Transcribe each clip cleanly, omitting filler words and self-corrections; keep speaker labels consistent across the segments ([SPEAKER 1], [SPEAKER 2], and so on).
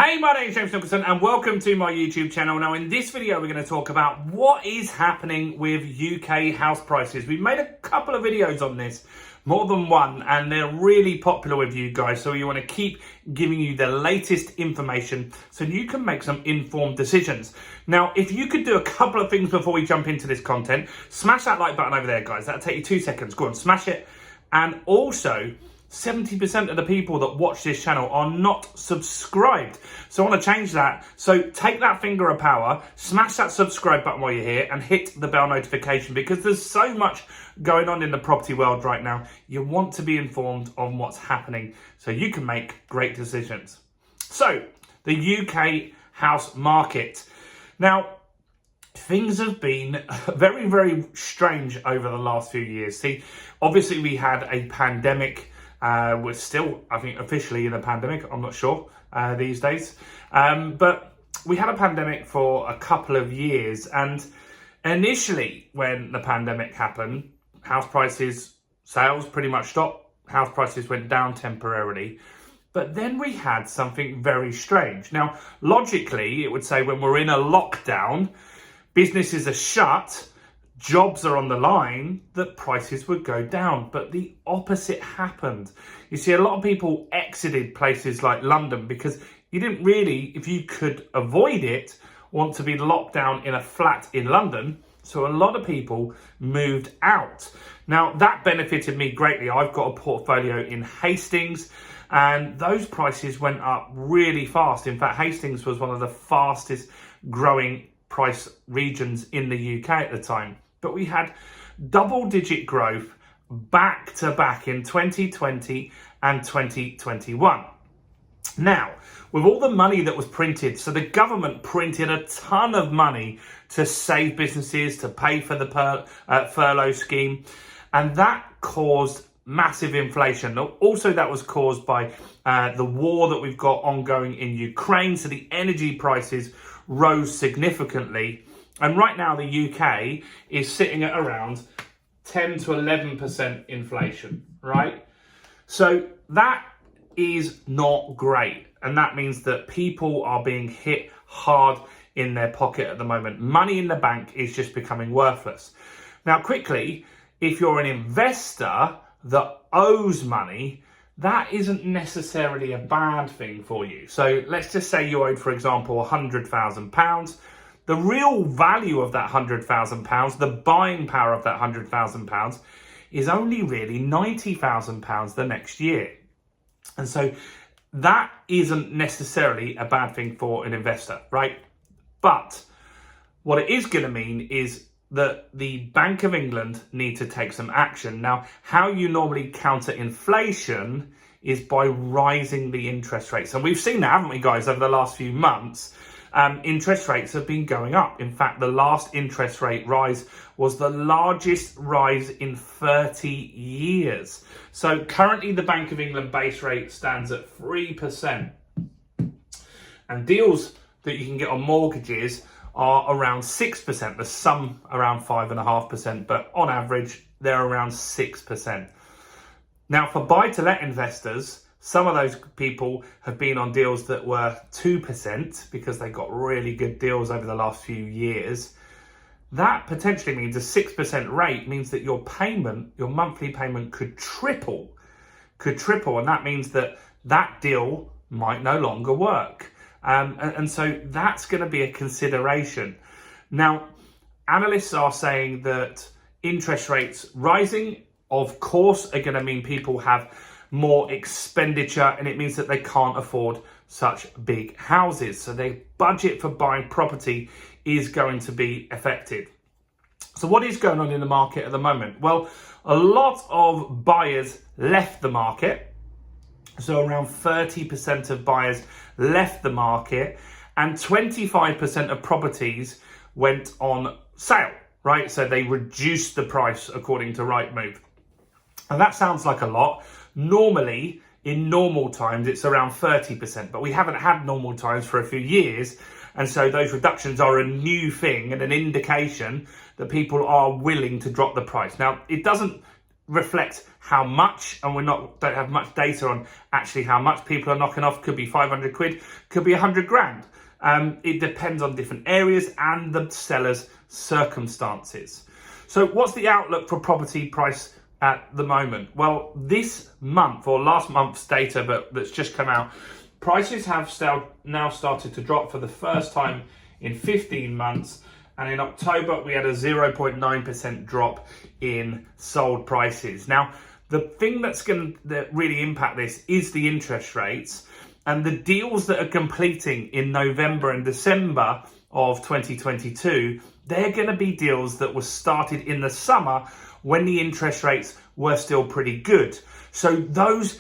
[SPEAKER 1] Hey, my name is James Nicholson and welcome to my YouTube channel. Now in this video we're going to talk about what is happening with UK house prices. We've made a couple of videos on this, more than one, and they're really popular with you guys, so we want to keep giving you the latest information so you can make some informed decisions. Now if you could do a couple of things before we jump into this content, smash that like button over there, guys. That'll take you 2 seconds. Go on, smash it. And also 70% of the people that watch this channel are not subscribed. So I want to change that. So take that finger of power, smash that subscribe button while you're here and hit the bell notification, because there's so much going on in the property world right now. You want to be informed on what's happening so you can make great decisions. So the UK house market. Now, things have been very, very strange over the last few years. See, obviously we had a pandemic. We're still, I think, officially in a pandemic. I'm not sure these days. But we had a pandemic for a couple of years. And initially, when the pandemic happened, house prices, sales pretty much stopped. House prices went down temporarily. But then we had something very strange. Now, logically, it would say when we're in a lockdown, businesses are shut, jobs are on the line, that prices would go down. But the opposite happened. You see, a lot of people exited places like London because you didn't really, if you could avoid it, want to be locked down in a flat in London. So a lot of people moved out. Now, that benefited me greatly. I've got a portfolio in Hastings and those prices went up really fast. In fact, Hastings was one of the fastest growing price regions in the UK at the time. But we had double-digit growth back to back in 2020 and 2021. Now, with all the money that was printed, so the government printed a ton of money to save businesses, to pay for the furlough scheme, and that caused massive inflation. Also, that was caused by the war that we've got ongoing in Ukraine, so the energy prices rose significantly. And right now, the UK is sitting at around 10 to 11% inflation, right? So that is not great. And that means that people are being hit hard in their pocket at the moment. Money in the bank is just becoming worthless. Now, quickly, if you're an investor that owes money, that isn't necessarily a bad thing for you. So let's just say you owed, for example, £100,000. The real value of that £100,000, the buying power of that £100,000 is only really £90,000 the next year. And so that isn't necessarily a bad thing for an investor, right? But what it is going to mean is that the Bank of England need to take some action. Now, how you normally counter inflation is by rising the interest rates. And we've seen that, haven't we, guys, over the last few months? Interest rates have been going up. In fact, the last interest rate rise was the largest rise in 30 years. So currently the Bank of England base rate stands at 3%. And deals that you can get on mortgages are around 6%. There's some around 5.5%, but on average, they're around 6%. Now, for buy-to-let investors, some of those people have been on deals that were 2% because they got really good deals over the last few years. That potentially means a 6% rate means that your payment, your monthly payment could triple. And that means that that deal might no longer work. And so that's going to be a consideration. Now, analysts are saying that interest rates rising, of course, are going to mean people have more expenditure, and it means that they can't afford such big houses. So their budget for buying property is going to be affected. So what is going on in the market at the moment? Well, a lot of buyers left the market. So around 30% of buyers left the market and 25% of properties went on sale, right? So they reduced the price according to Rightmove. And that sounds like a lot. Normally, in normal times, it's around 30%, but we haven't had normal times for a few years. And so those reductions are a new thing and an indication that people are willing to drop the price. Now, it doesn't reflect how much, and don't have much data on actually how much people are knocking off. Could be 500 quid, could be 100 grand. It depends on different areas and the seller's circumstances. So what's the outlook for property price at the moment? Well, this month, or last month's data that's just come out, prices have now started to drop for the first time in 15 months. And in October, we had a 0.9% drop in sold prices. Now, the thing that's going to really impact this is the interest rates. And the deals that are completing in November and December of 2022, they're going to be deals that were started in the summer when the interest rates were still pretty good. So those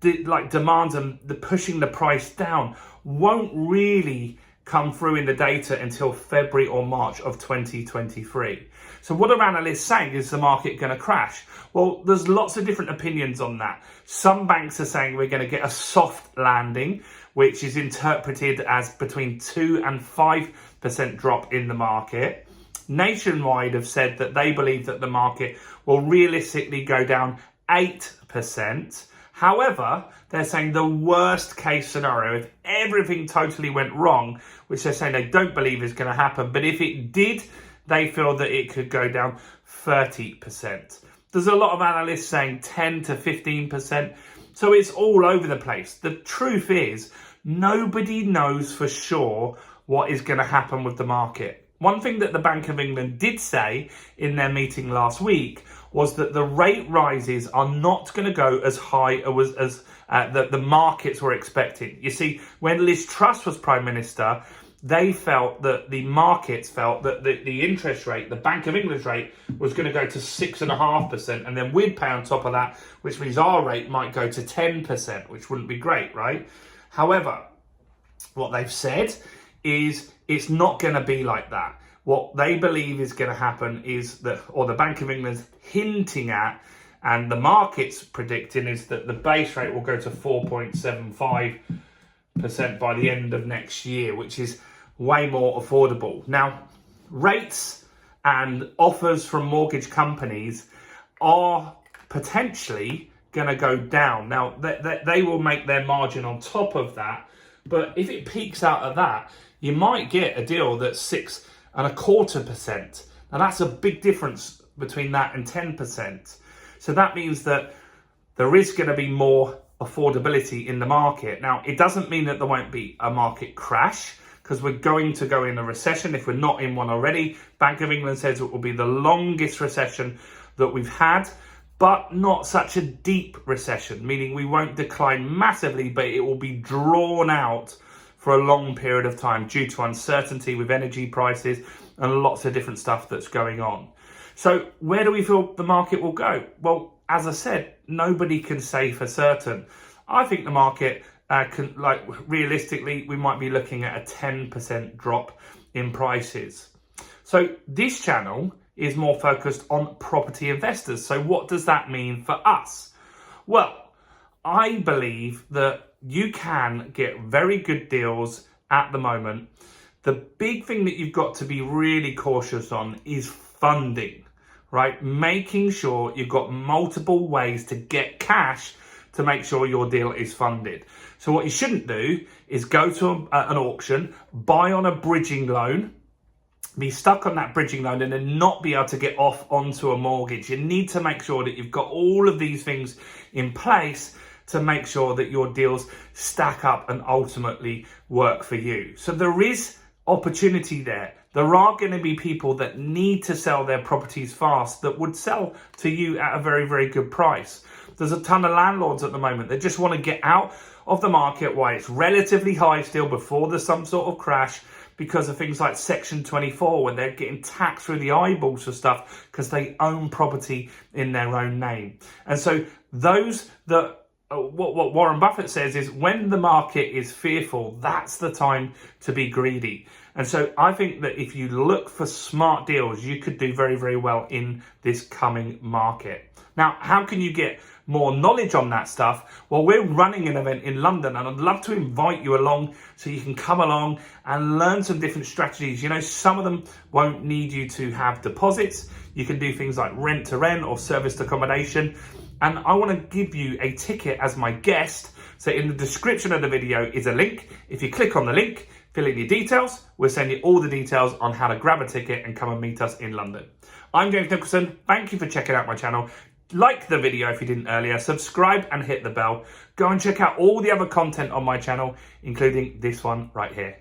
[SPEAKER 1] demands and the pushing the price down won't really come through in the data until February or March of 2023. So what are analysts saying? Is the market going to crash? Well, there's lots of different opinions on that. Some banks are saying we're going to get a soft landing, which is interpreted as between 2 and 5% drop in the market. Nationwide have said that they believe that the market will realistically go down 8%. However, they're saying the worst case scenario, if everything totally went wrong, which they're saying they don't believe is going to happen, but if it did, they feel that it could go down 30%. There's a lot of analysts saying 10 to 15%. So it's all over the place. The truth is, nobody knows for sure what is going to happen with the market. One thing that the Bank of England did say in their meeting last week was that the rate rises are not going to go as high as the markets were expecting. You see, when Liz Truss was Prime Minister, the markets felt that the interest rate, the Bank of England's rate, was going to go to 6.5%, and then we'd pay on top of that, which means our rate might go to 10%, which wouldn't be great, right? However, what they've said is it's not going to be like that. What they believe is going to happen is that, or the Bank of England's hinting at, and the market's predicting, is that the base rate will go to 4.75% by the end of next year, which is way more affordable. Now, rates and offers from mortgage companies are potentially going to go down. Now, they will make their margin on top of that, but if it peaks out of that, you might get a deal that's 6.25%. Now, that's a big difference between that and 10%. So that means that there is going to be more affordability in the market. Now, it doesn't mean that there won't be a market crash, because we're going to go in a recession if we're not in one already. Bank of England says it will be the longest recession that we've had, but not such a deep recession, meaning we won't decline massively, but it will be drawn out for a long period of time due to uncertainty with energy prices and lots of different stuff that's going on. So where do we feel the market will go? Well, as I said, nobody can say for certain. I think the market realistically, we might be looking at a 10% drop in prices. So this channel is more focused on property investors. So what does that mean for us? Well, I believe that you can get very good deals at the moment. The big thing that you've got to be really cautious on is funding, right? Making sure you've got multiple ways to get cash to make sure your deal is funded. So what you shouldn't do is go to an auction, buy on a bridging loan, be stuck on that bridging loan, and then not be able to get off onto a mortgage. You need to make sure that you've got all of these things in place to make sure that your deals stack up and ultimately work for you. So there is opportunity there. There are going to be people that need to sell their properties fast that would sell to you at a very, very good price. There's a ton of landlords at the moment that just want to get out of the market while it's relatively high still before there's some sort of crash, because of things like Section 24, when they're getting taxed through the eyeballs for stuff because they own property in their own name. And so those that, what Warren Buffett says is, when the market is fearful, that's the time to be greedy. And so I think that if you look for smart deals, you could do very, very well in this coming market. Now, how can you get more knowledge on that stuff? Well, we're running an event in London, and I'd love to invite you along so you can come along and learn some different strategies. You know, some of them won't need you to have deposits. You can do things like rent to rent or serviced accommodation. and I want to give you a ticket as my guest. So in the description of the video is a link. If you click on the link, fill in your details, we'll send you all the details on how to grab a ticket and come and meet us in London. I'm James Nicholson. Thank you for checking out my channel. Like the video if you didn't earlier, subscribe and hit the bell. Go and check out all the other content on my channel, including this one right here.